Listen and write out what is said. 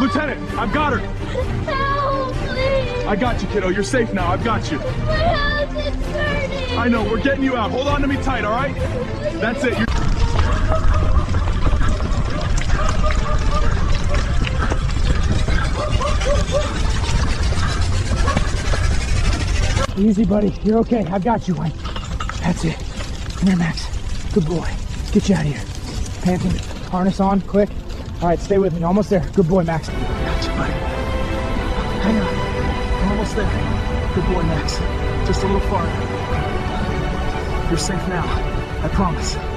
Lieutenant, I've got her. Help, please. I got you, kiddo. You're safe now. I've got you. My house is burning. I know. We're getting you out. Hold on to me tight, all right? That's it. Easy, buddy. You're okay. I've got you, Wayne. That's it. Come here, Max. Good boy. Let's get you out of here. Panting. Harness on, quick. All right, stay with me. Almost there. Good boy, Max. Got you, buddy. Hang on. We're almost there. Good boy, Max. Just a little farther. You're safe now. I promise.